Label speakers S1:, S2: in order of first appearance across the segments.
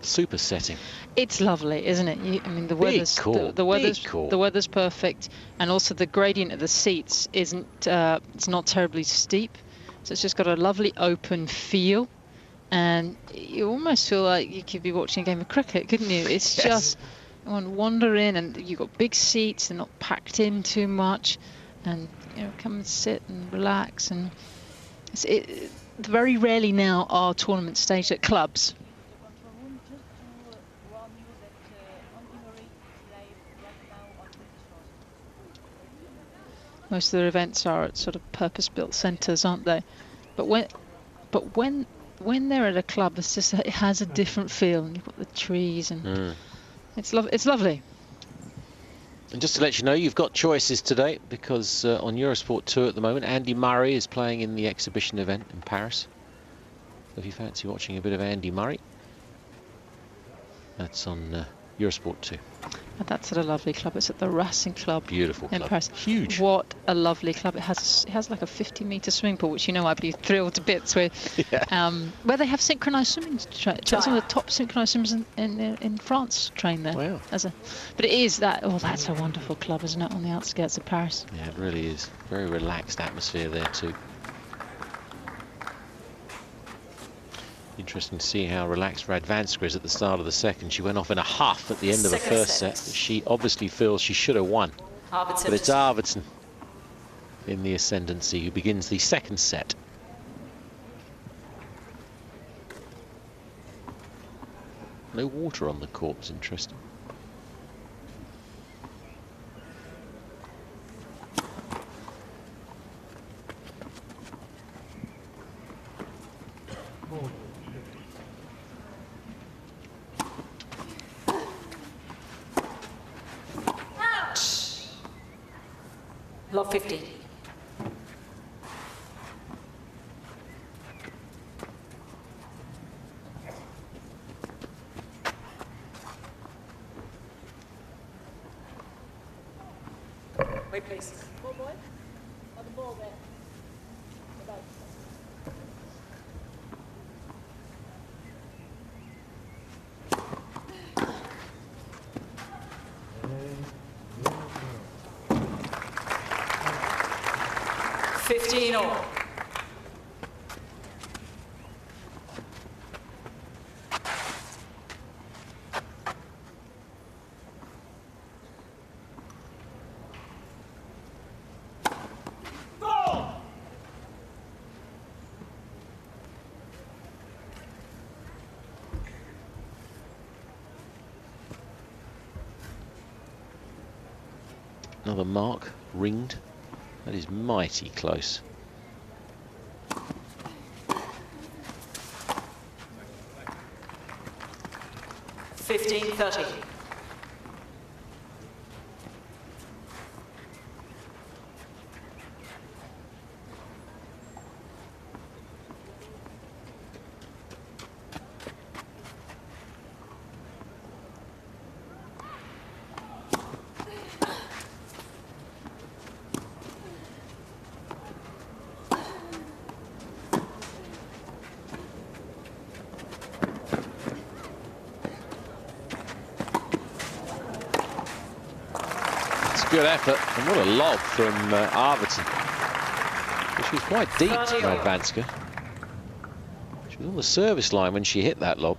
S1: Super setting.
S2: It's lovely, isn't it? I mean, the weather's
S1: cool.
S2: the weather's perfect, and also the gradient of the seats isn't. It's not terribly steep, so it's just got a lovely open feel, and you almost feel like you could be watching a game of cricket, couldn't you? It's
S1: Yes.
S2: just you want to wander in, and you've got big seats. They're not packed in too much, and you know, come and sit and relax. And very rarely now are tournaments staged at clubs. Most of their events are at sort of purpose-built centres, aren't they? But when they're at a club, it's just it has a different feel, and you've got the trees, and it's lovely.
S1: And just to let you know, you've got choices today, because on Eurosport 2 at the moment, Andy Murray is playing in the exhibition event in Paris. So if you fancy watching a bit of Andy Murray, that's on Eurosport 2.
S2: And that's at a lovely club. It's at the Racing Club.
S1: Beautiful club.
S2: In Paris.
S1: Huge.
S2: What a lovely club. It has like a 50-metre swimming pool, which, you know, I'd be thrilled to bits with.
S1: Yeah.
S2: Where they have synchronised swimming. Some of the top synchronised swimmers in France train there.
S1: Wow.
S2: But it is that. Oh, that's a wonderful club, isn't it? On the outskirts of Paris.
S1: Yeah, it really is. Very relaxed atmosphere there too. Interesting to see how relaxed Radwanska is at the start of the second. She went off in a huff at the end of the first set. She obviously feels she should have won. But it's Arvidsson in the ascendancy who begins the second set. No water on the court was interesting.
S3: Love 50. Wait, please. Ball boy? Oh, the ball there. All.
S1: Another mark ringed. That is mighty close.
S3: $15.30.
S1: Good effort, and what a lob from Arvidsson. She was quite deep, Radwanska. She was on the service line when she hit that lob.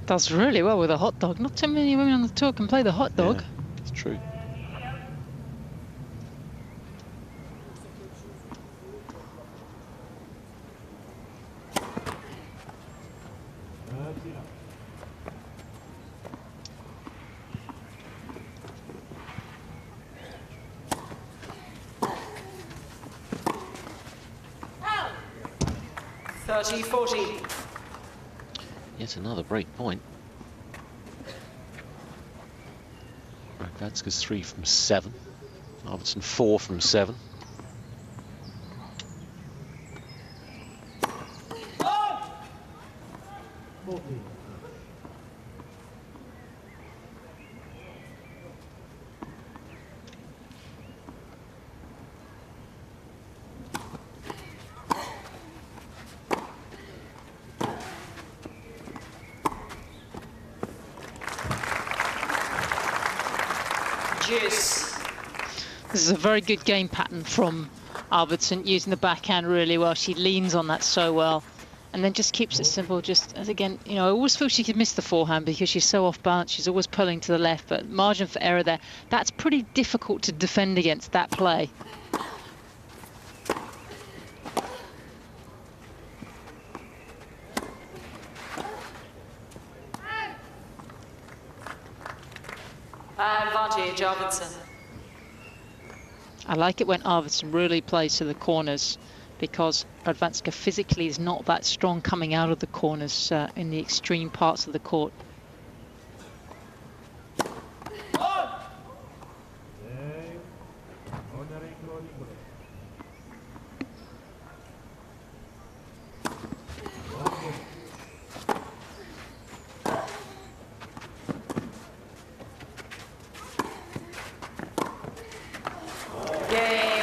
S2: Does really well with a hot dog. Not too many women on the tour can play the hot dog.
S1: Yeah, it's true. Yet another break point. Radwanska's 3 from 7. Arvidsson 4 from 7.
S3: Juice.
S2: This is a very good game pattern from Arvidsson, using the backhand really well. She leans on that so well, and then just keeps it simple. Just as again, you know, I always feel she could miss the forehand because she's so off balance. She's always pulling to the left, but margin for error there. That's pretty difficult to defend against that play.
S3: Advantage, Arvidsson.
S2: I like it when Arvidsson really plays to the corners, because Radwanska physically is not that strong coming out of the corners in the extreme parts of the court.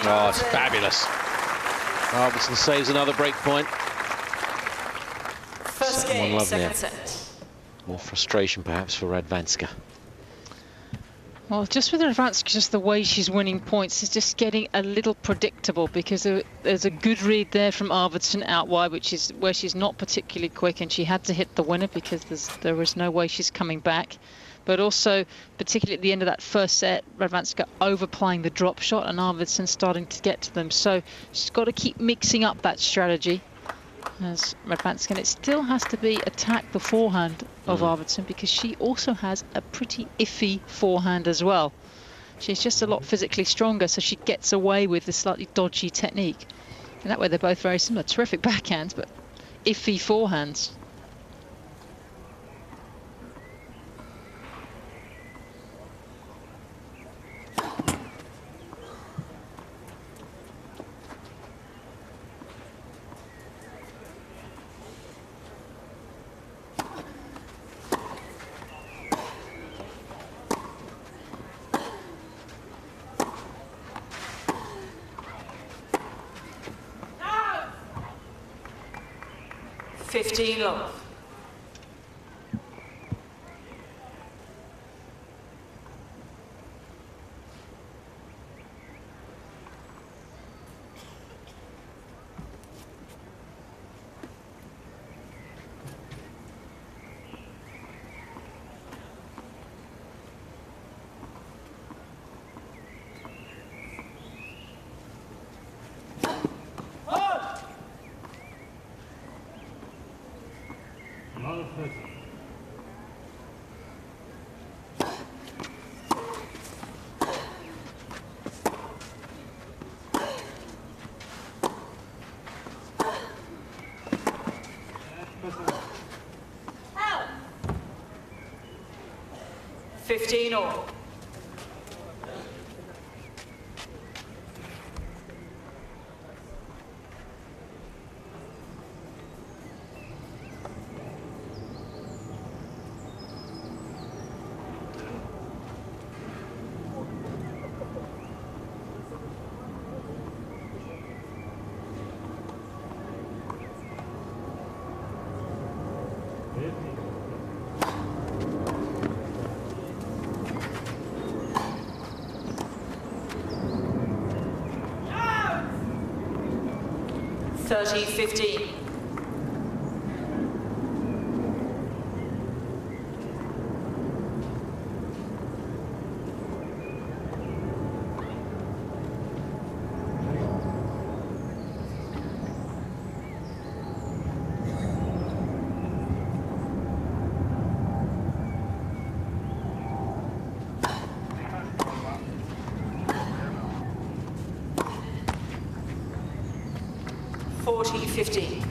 S1: Oh, it's fabulous. Arvidsson saves another break point.
S3: First game, second set.
S1: More frustration perhaps for Radwanska.
S2: Well, just with Radwanska, just the way she's winning points is just getting a little predictable, because there's a good read there from Arvidsson out wide, which is where she's not particularly quick, and she had to hit the winner because there was no way she's coming back. But also, particularly at the end of that first set, Radwanska overplaying the drop shot and Arvidsson starting to get to them. So she's got to keep mixing up that strategy as Radwanska. And it still has to be attack the forehand of Arvidsson, because she also has a pretty iffy forehand as well. She's just a lot physically stronger, so she gets away with this slightly dodgy technique. And that way they're both very similar. Terrific backhands, but iffy forehands.
S3: Love. Out. 15 all. Thirty 15. $40-15.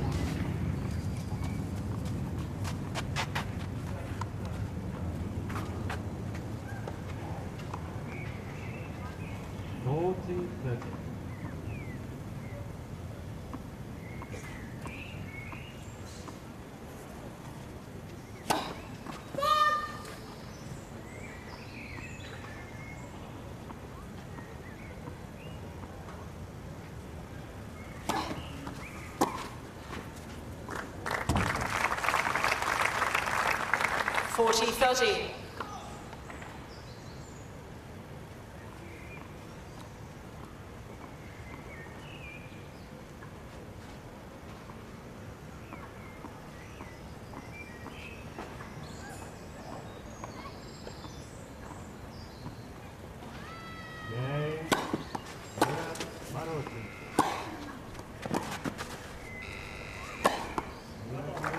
S3: $40-30.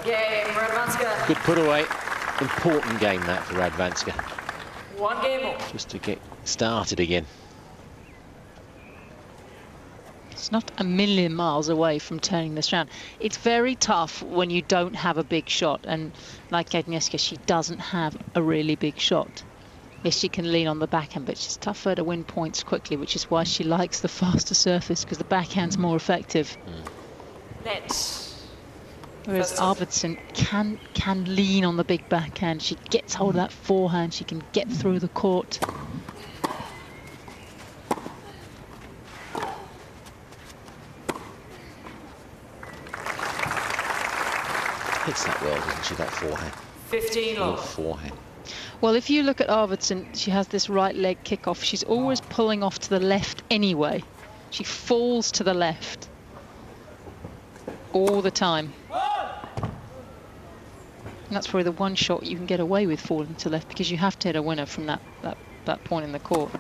S3: Game, Radwanska.
S1: Good put away. Important game that for Radwanska.
S3: 1 game more.
S1: Just to get started again.
S2: It's not a million miles away from turning this round. It's very tough when you don't have a big shot, and like Agnieszka, she doesn't have a really big shot. Yes, she can lean on the backhand, but she's tougher to win points quickly, which is why she likes the faster surface, because the backhand's more effective.
S3: Net.
S2: Whereas Arvidsson can lean on the big backhand. She gets hold of that forehand. She can get through the court.
S1: Hits that well, doesn't she, that forehand?
S3: 15
S1: Little
S3: love.
S1: forehand.
S2: Well, if you look at Arvidsson, she has this right leg kickoff. She's always pulling off to the left anyway. She falls to the left all the time. And that's probably the one shot you can get away with, falling to left, because you have to hit a winner from that point in the court.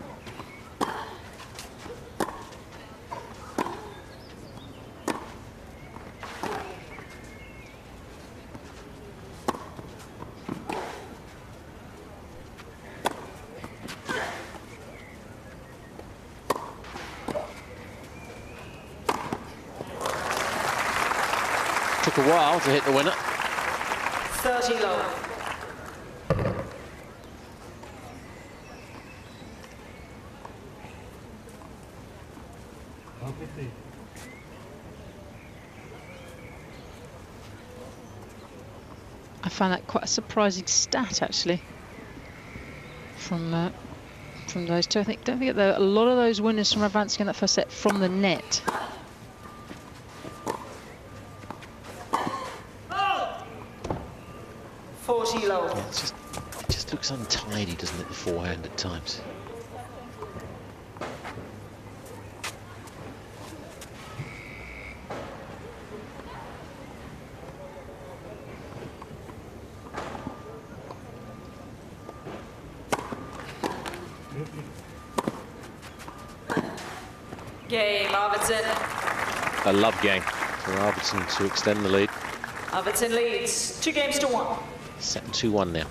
S1: Took a while to hit the winner.
S3: 30 low.
S2: I found that quite a surprising stat, actually, from those two. Don't forget though, a lot of those winners from Radwanska in that first set from the net.
S3: Low.
S1: Yeah, it just looks untidy, doesn't it, the forehand at times.
S3: Game, Arvidsson.
S1: A love game for Arvidsson to extend the lead.
S3: Arvidsson leads 2 games to 1.
S1: Set 2-1 now.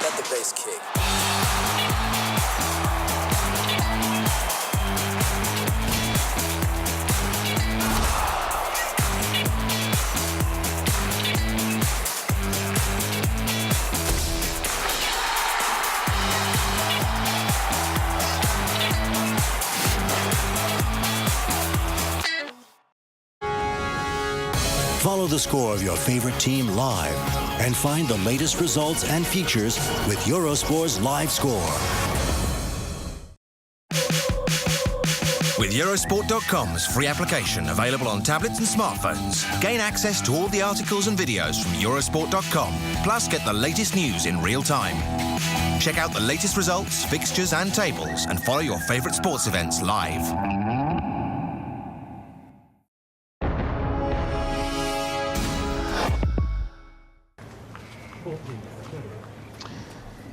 S4: Let the bass kick.
S5: Follow the score of your favorite team live and find the latest results and features with Eurosport's Live Score.
S6: With Eurosport.com's free application available on tablets and smartphones, gain access to all the articles and videos from Eurosport.com, plus get the latest news in real time. Check out the latest results, fixtures and tables, and follow your favourite sports events live.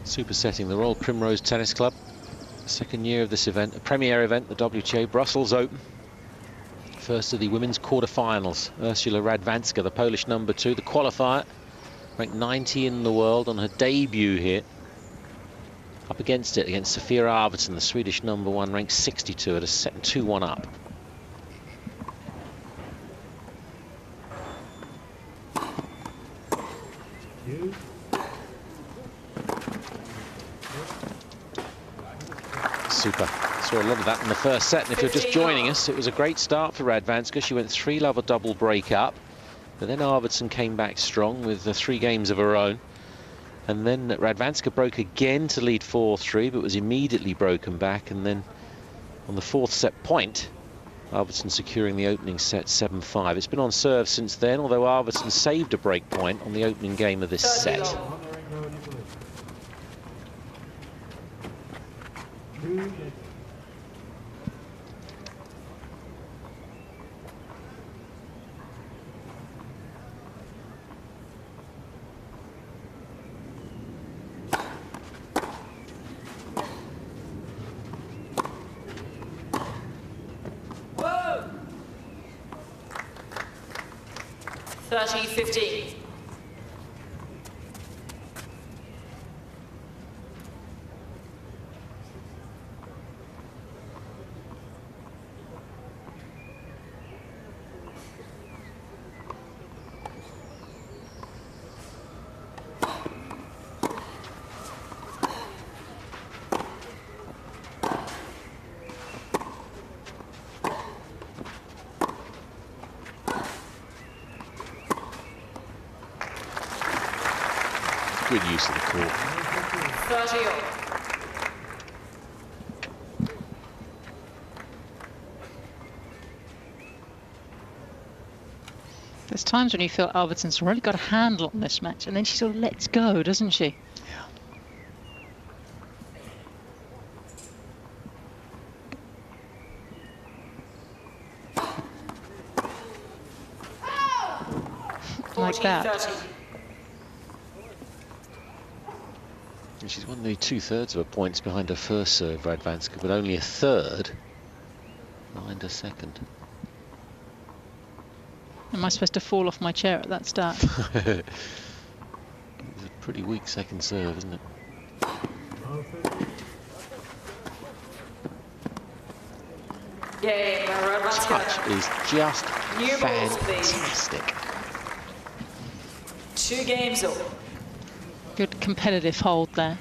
S1: Supersetting the Royal Primrose Tennis Club. Second year of this event, a premier event, the WTA Brussels Open. First of the women's quarterfinals. Urszula Radwanska, the Polish #2, the qualifier, ranked 90 in the world on her debut here. Up against Sofia Arvidsson, the Swedish #1, ranked 62 at a set 2-1 up. Super. Saw a lot of that in the first set, and if you're just joining us, it was a great start for Radwanska. She went 3-love a double break up, but then Arvidsson came back strong with the 3 games of her own, and then Radwanska broke again to lead 4-3, but was immediately broken back, and then on the 4th set point, Arvidsson securing the opening set 7-5. It's been on serve since then, although Arvidsson saved a break point on the opening game of this set.
S3: 30-15.
S1: Good use of the court.
S3: 30 all.
S2: There's times when you feel Arvidsson's really got a handle on this match, and then she sort of lets go, doesn't she? Like that.
S3: 30.
S1: And she's won nearly 2/3 of her points behind her first serve, Radwanska, but only a third behind her second.
S2: Am I supposed to fall off my chair at that start?
S1: It's a pretty weak second serve, isn't it?
S3: Yay,
S1: Touch is just
S3: New balls, please.
S1: fantastic.
S3: 2 games all.
S2: Good competitive hold there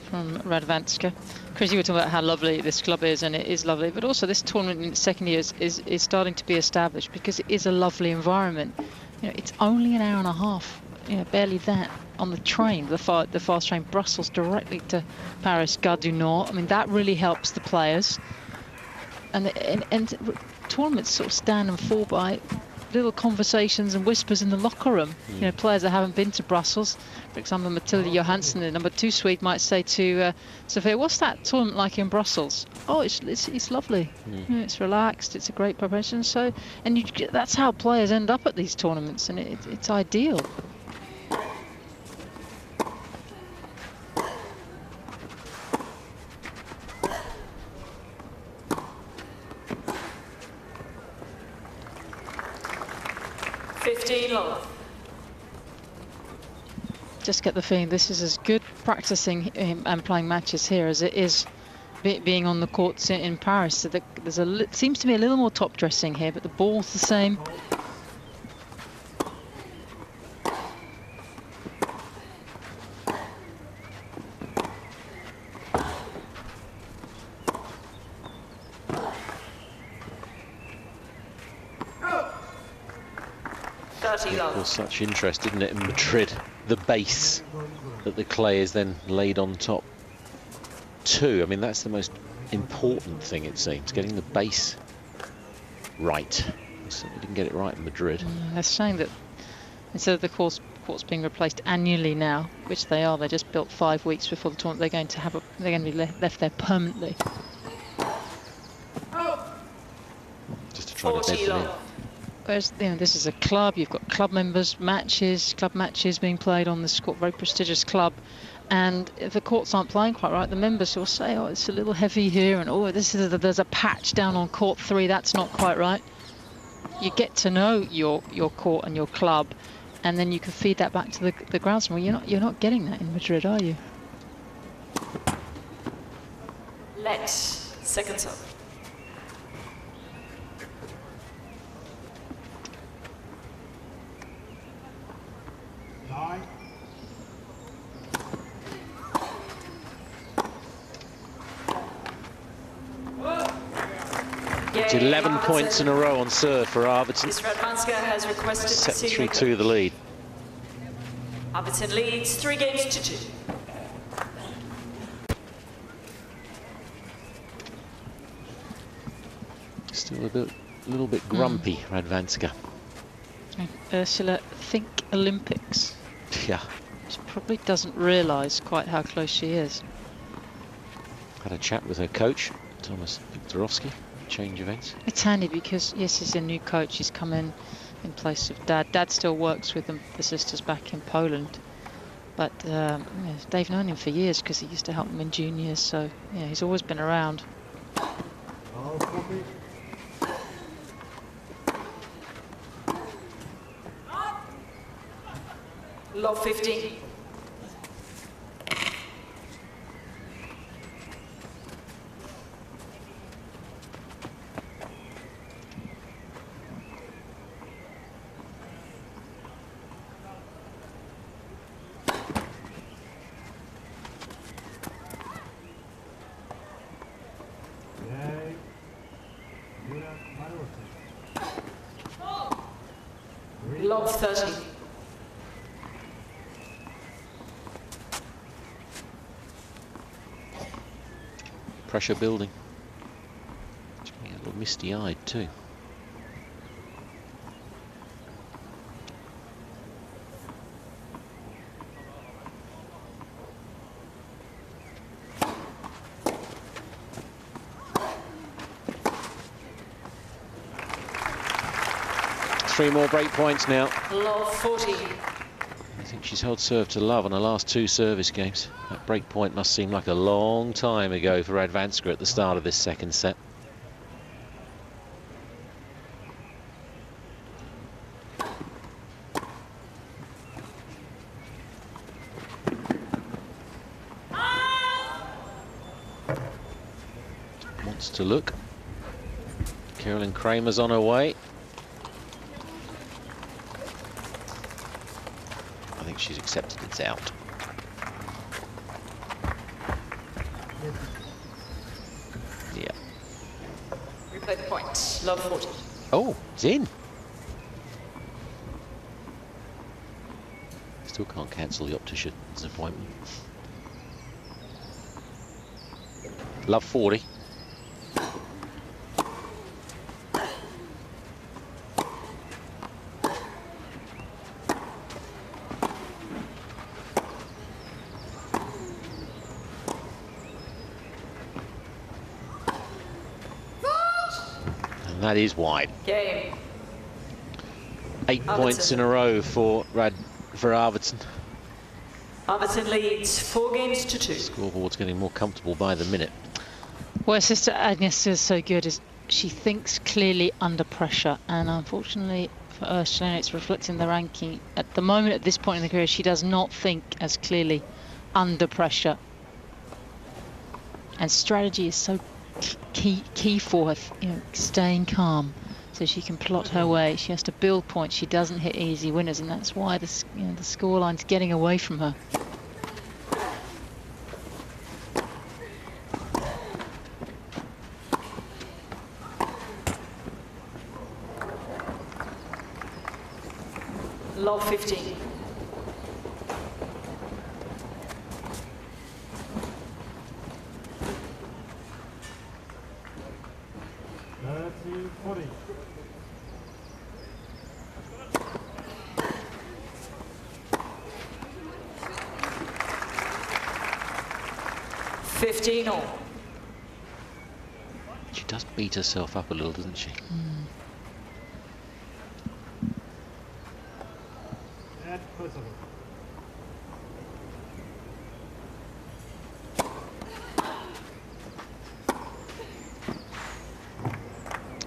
S2: from Radwanska. Chris, you were talking about how lovely this club is, and it is lovely, but also this tournament in its second year is starting to be established because it is a lovely environment. You know, it's only an hour and a half, you know, barely that, on the train, the fast train, Brussels directly to Paris, Gare du Nord. I mean, that really helps the players. And tournaments sort of stand and fall by little conversations and whispers in the locker room. You know, players that haven't been to Brussels, for example, Matilda Johansson, the number 2 Swede, might say to Sophia, "What's that tournament like in Brussels?" "Oh, it's lovely. You know, it's relaxed. It's a great preparation." So, and that's how players end up at these tournaments, and it's ideal. Just get the feeling this is as good practicing and playing matches here as it is being on the courts in Paris. So there's seems to be a little more top dressing here, but the ball's the same.
S1: There was such interest, didn't it, in Madrid? The base that the clay is then laid on top to. I mean, that's the most important thing, it seems, getting the base right. We certainly didn't get it right in Madrid.
S2: They're saying that instead of the courts being replaced annually now, which they are, they're just built 5 weeks before the tournament, they're going to be left there permanently.
S1: Just to try to bed them in.
S2: Whereas, you know, this is a club, you've got club members, club matches being played on this court, very prestigious club, and if the courts aren't playing quite right, the members will say, "Oh, it's a little heavy here," and "Oh, there's a patch down on court 3, that's not quite right." You get to know your court and your club, and then you can feed that back to the groundsman. Well, you're not getting that in Madrid, are you?
S3: Let's second serve.
S1: It's 11 points in a row on serve for Arvidsson.
S3: Miss Radwanska has requested
S1: Set
S3: to see
S1: 3-2 the lead.
S3: Arvidsson leads 3 games to 2.
S1: Still a little bit grumpy, Radwanska.
S2: Urszula, think Olympics.
S1: Yeah.
S2: She probably doesn't realise quite how close she is.
S1: Had a chat with her coach, Thomas Viktorovsky. Change events. It's
S2: handy because, yes, he's a new coach. He's come in place of Dad. Dad still works with the sisters back in Poland. But yeah, they've known him for years because he used to help them in juniors. So, yeah, he's always been around.
S3: Love 15. Love 30.
S1: Pressure building. She's getting a little misty-eyed too. Three more break points now.
S3: Love 40.
S1: I think she's held serve to love on her last two service games. That break point must seem like a long time ago for Radwanska at the start of this second set. Wants to look. Carolyn Kramer's on her way. I think she's accepted it's out. Yeah.
S3: Replay the point. Love 40.
S1: Oh, it's in. Still can't cancel the optician's appointment. Love 40. That is wide.
S3: Game.
S1: 8 points in a row for Arvidsson.
S3: Arvidsson leads 4 games to 2.
S1: Scoreboard's getting more comfortable by the minute.
S2: Well, Sister Agnes is so good. Is she thinks clearly under pressure, and unfortunately for Urszula, it's reflecting the ranking. At the moment, at this point in the career, she does not think as clearly under pressure. And strategy is so key for her, you know, staying calm so she can plot her way. She has to build points. She doesn't hit easy winners, and that's why the scoreline's getting away from her.
S3: Love 15. All.
S1: She does beat herself up a little, doesn't she?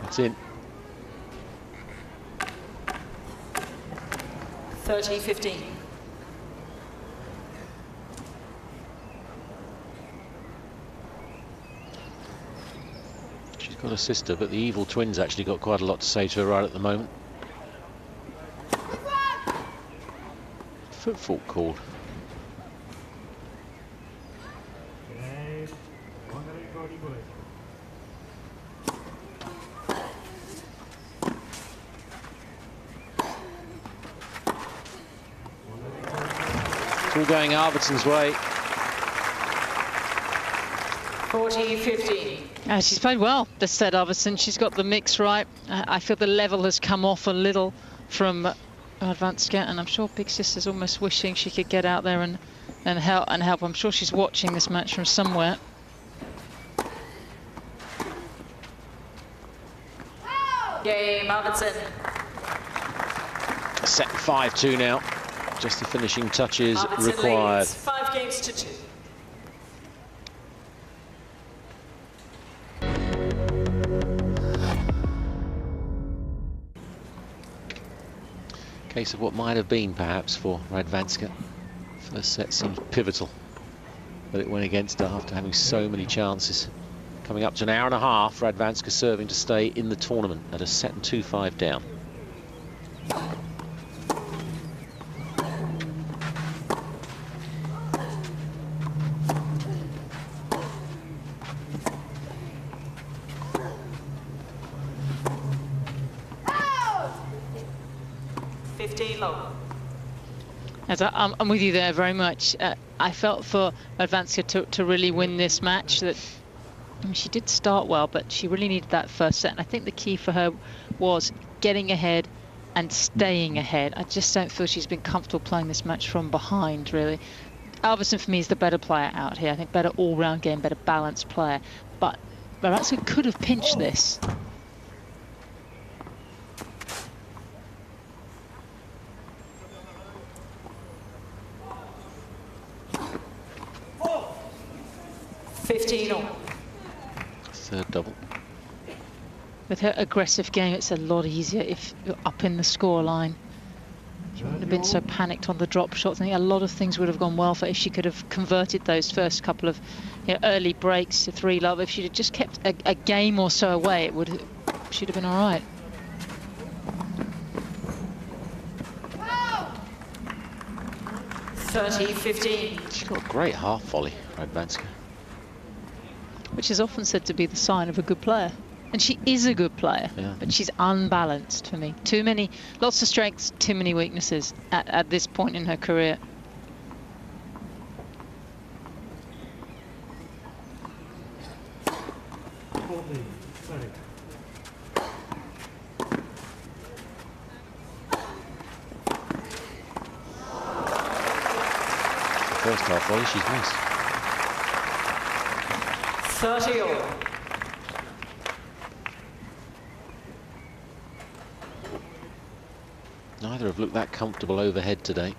S1: That's in.
S3: 30-15.
S1: Got a sister, but the evil twins actually got quite a lot to say to her right at the moment. Foot fault called. It's all going Arvidsson's way.
S3: 40-15.
S2: She's played well this set, Arvidsson. She's got the mix right. I feel the level has come off a little from Radwanska, and I'm sure Big Sister's almost wishing she could get out there and help. I'm sure she's watching this match from somewhere.
S3: Game, Arvidsson.
S1: Set 5-2 now. Just the finishing touches
S3: Arvidsson
S1: required.
S3: leads 5 games to 2.
S1: Case of what might have been, perhaps, for Radwanska. First set seems pivotal, but it went against her after having so many chances. Coming up to an hour and a half, Radwanska serving to stay in the tournament at a set and 2-5 down.
S2: As I'm with you there very much. I felt for Radwanska to really win this match that, I mean, she did start well, but she really needed that first set. And I think the key for her was getting ahead and staying ahead. I just don't feel she's been comfortable playing this match from behind, really. Arvidsson, for me, is the better player out here. I think better all-round game, better balanced player. But Radwanska could have pinched this.
S1: Third double.
S2: With her aggressive game, it's a lot easier if you're up in the score line. She wouldn't have been so panicked on the drop shots. I think a lot of things would have gone well for her if she could have converted those first couple of early breaks to 3-love. If she'd have just kept a game or so away, she'd have been all right.
S1: She's got a great half volley, Radwanska.
S2: Which is often said to be the sign of a good player. And she is a good player, but she's unbalanced for me. Too many, lots of strengths, too many weaknesses at this point in her career.
S1: First half volley, she's missed.
S3: 30 all.
S1: Neither have looked that comfortable overhead today.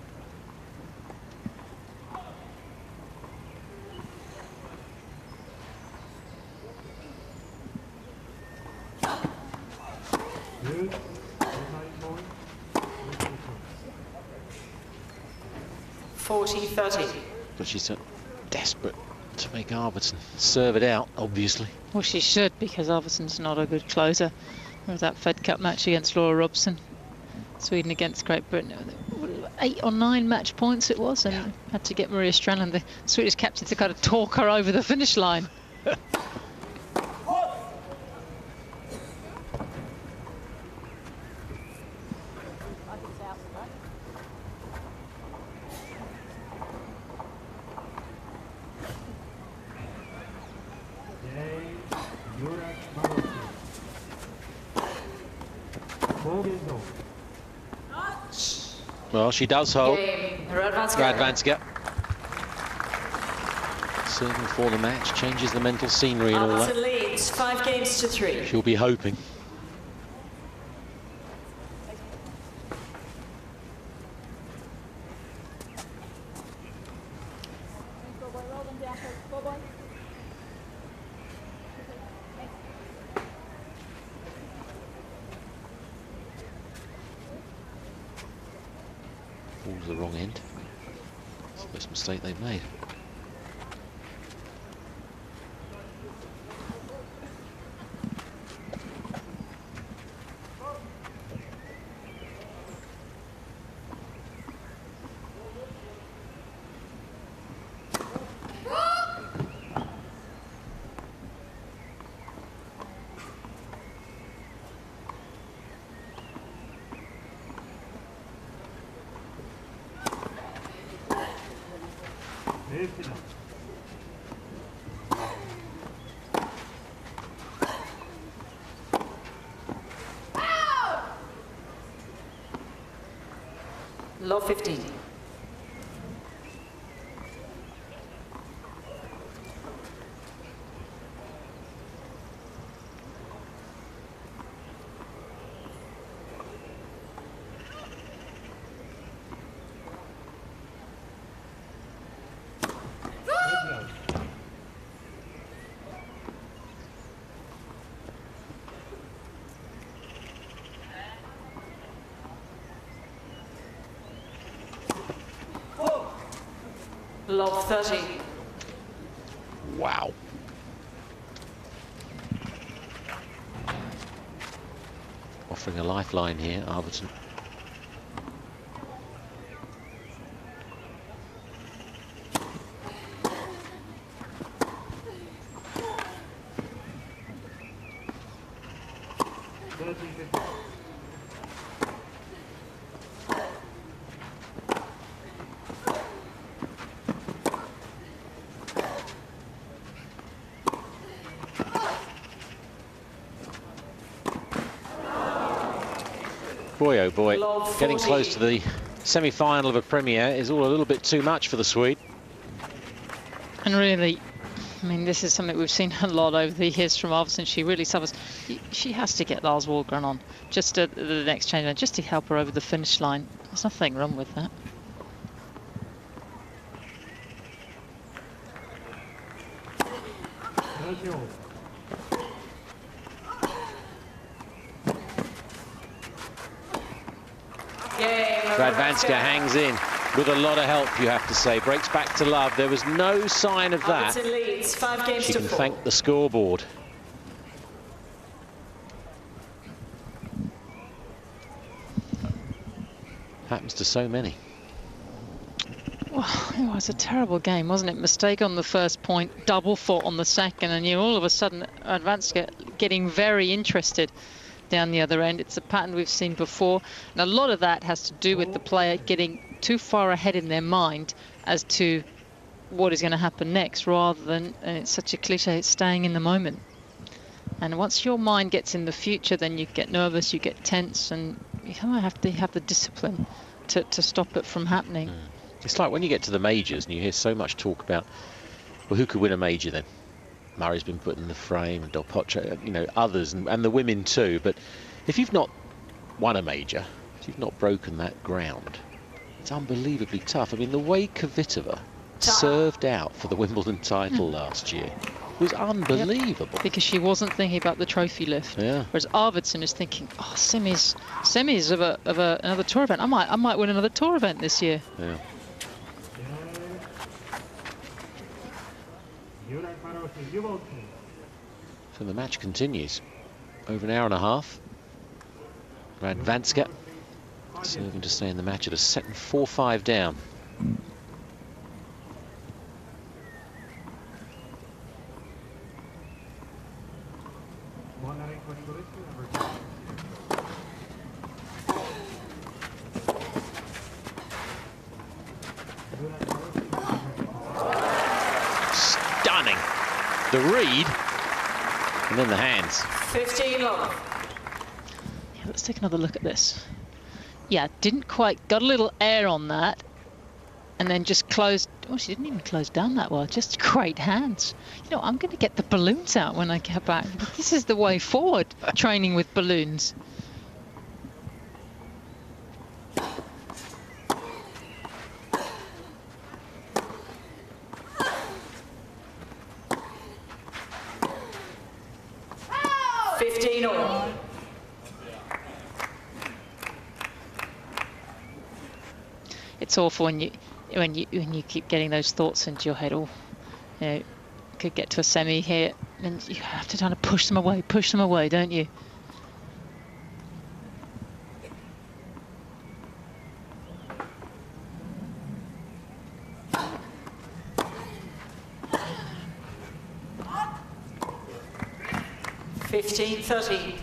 S1: But she's desperate to make Arvidsson serve it out, obviously.
S2: Well, she should, because Arvidsson's not a good closer. There was that Fed Cup match against Laura Robson. Sweden against Great Britain. 8 or 9 match points it was, and had to get Maria Strandland, the Swedish captain, to kind of talk her over the finish line.
S1: Well, she does hold. Radwanska. Serving for the match, changes the mental scenery and all that.
S3: Leads 5 games to 3.
S1: She'll be hoping. Falls the wrong end. It's the first mistake they've made.
S3: Low 15. Love 30.
S1: Wow. Offering a lifeline here, Arvidsson. Boy, oh boy, getting close to the semi-final of a Premier is all a little bit too much for the Swede.
S2: And really, I mean, this is something we've seen a lot over the years from Arvidsson. She really suffers. She has to get Lars Wahlgren on just at the next change, just to help her over the finish line. There's nothing wrong with that.
S1: Radwanska hangs in with a lot of help, you have to say. Breaks back to love. There was no sign of that.
S3: Arvidsson leads 5 games
S1: She
S3: to
S1: can
S3: 4.
S1: thank the scoreboard. Happens to so many.
S2: Well, it was a terrible game, wasn't it? Mistake on the first point, double fault on the second, and you all of a sudden Radwanska getting very interested down the other end. It's a pattern we've seen before, and a lot of that has to do with the player getting too far ahead in their mind as to what is going to happen next, rather than, and it's such a cliche, it's staying in the moment. And once your mind gets in the future, then you get nervous, you get tense, and you kind of have to have the discipline to stop it from happening.
S1: It's like when you get to the majors and you hear so much talk about, well, who could win a major then? Murray's been put in the frame, and Del Potro, you know, others, and the women too. But if you've not won a major, if you've not broken that ground, it's unbelievably tough. I mean, the way Kvitova served out for the Wimbledon title last year was unbelievable.
S2: Yep. Because she wasn't thinking about the trophy lift.
S1: Yeah.
S2: Whereas Arvidsson is thinking, oh, semis of another tour event. I might win another tour event this year.
S1: Yeah. So the match continues. Over an hour and a half. Radwanska serving to stay in the match at a set and 4-5 down. Stunning. The read, and then the hands.
S3: 15 love.
S2: Yeah, let's take another look at this. Yeah, didn't quite, got a little air on that, and then just closed. Oh, she didn't even close down that well. Just great hands. You know, I'm going to get the balloons out when I get back. This is the way forward, training with balloons. It's awful when you keep getting those thoughts into your head. Oh, you know, could get to a semi here, and you have to kind of push them away, don't you?
S3: $15-30.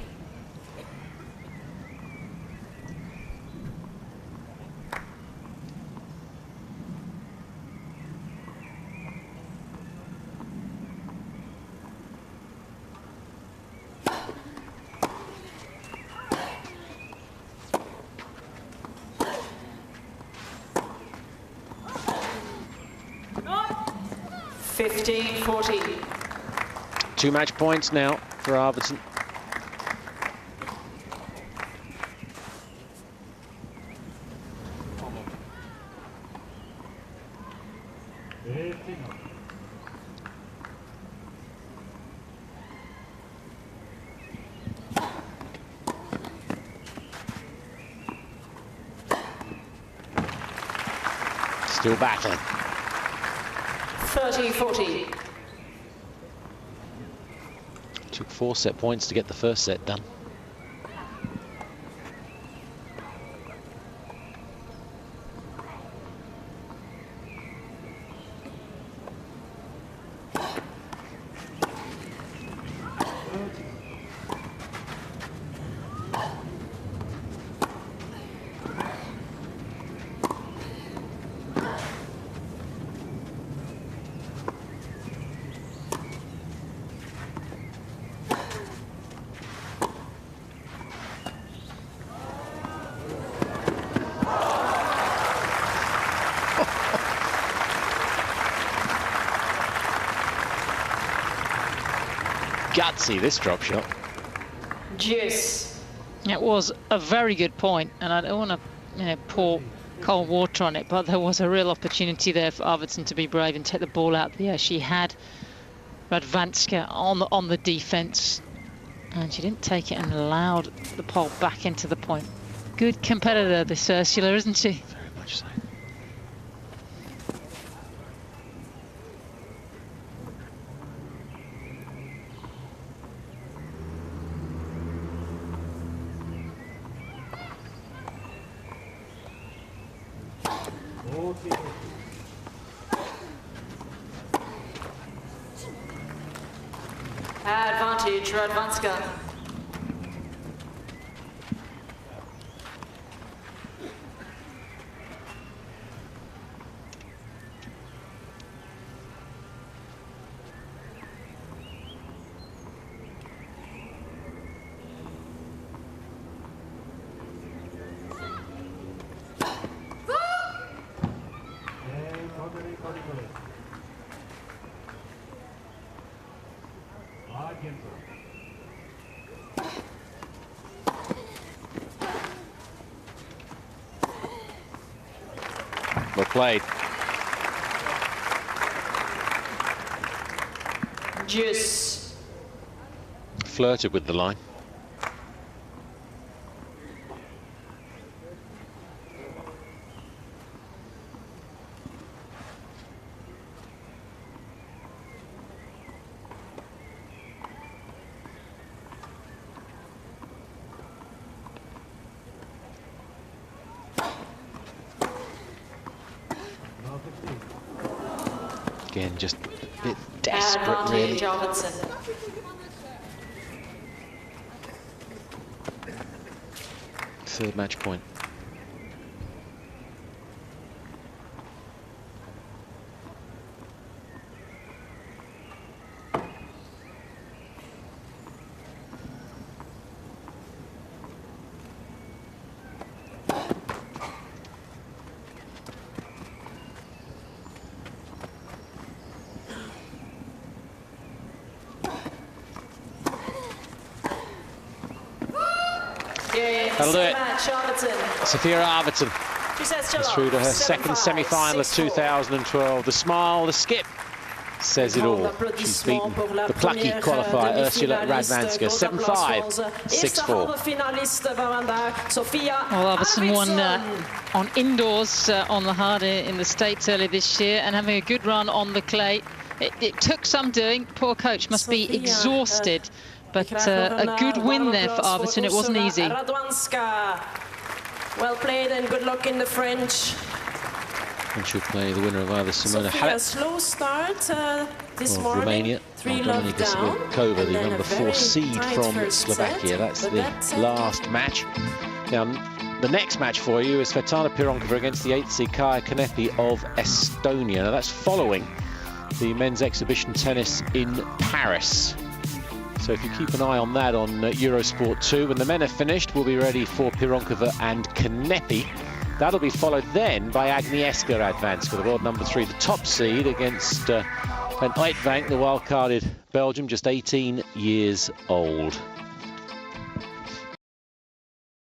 S3: $15-14.
S1: 2 match points now for Arvidsson. Still battling.
S3: 30-40.
S1: Took 4 set points to get the first set done. Gutsy, this drop shot.
S3: Yes.
S2: It was a very good point, and I don't want to pour cold water on it, but there was a real opportunity there for Arvidsson to be brave and take the ball out there. She had Radwanska on the defense, and she didn't take it and allowed the pole back into the point. Good competitor, this Urszula, isn't she?
S1: Very much so.
S3: Advantage, Radwanska.
S1: Well played.
S3: Juice.
S1: Flirted with the line. Again, just a bit desperate, really.
S3: Arvidsson.
S1: Third match point. That'll do it. Sofia Arvidsson is through to her second semi-final of 2012. The smile, the skip, says it all. She's beaten the plucky qualifier Urszula Radwanska 7-5, 6-4.
S2: Well, Arvidsson won on indoors on the hard in the States earlier this year, and having a good run on the clay. It took some doing. Poor coach must be exhausted. But a good win there for Arvidsson. It wasn't easy.
S3: Well played and good luck in the French.
S1: And she'll play the winner of either Simona Halep.
S3: A slow start this morning.
S1: Romania, Dominika Svirkova, the number 4 seed from Slovakia. That's the last match. Now, the next match for you is Svetlana Pironkova against the 8th seed Kaia Kanepi of Estonia. Now, that's following the men's exhibition tennis in Paris. So if you keep an eye on that on Eurosport 2, when the men are finished, we'll be ready for Pironkova and Kanepi. That'll be followed then by Agnieszka Radwanska, the world number 3, the top seed, against Van Uitvank, the wild-carded Belgium, just 18 years old.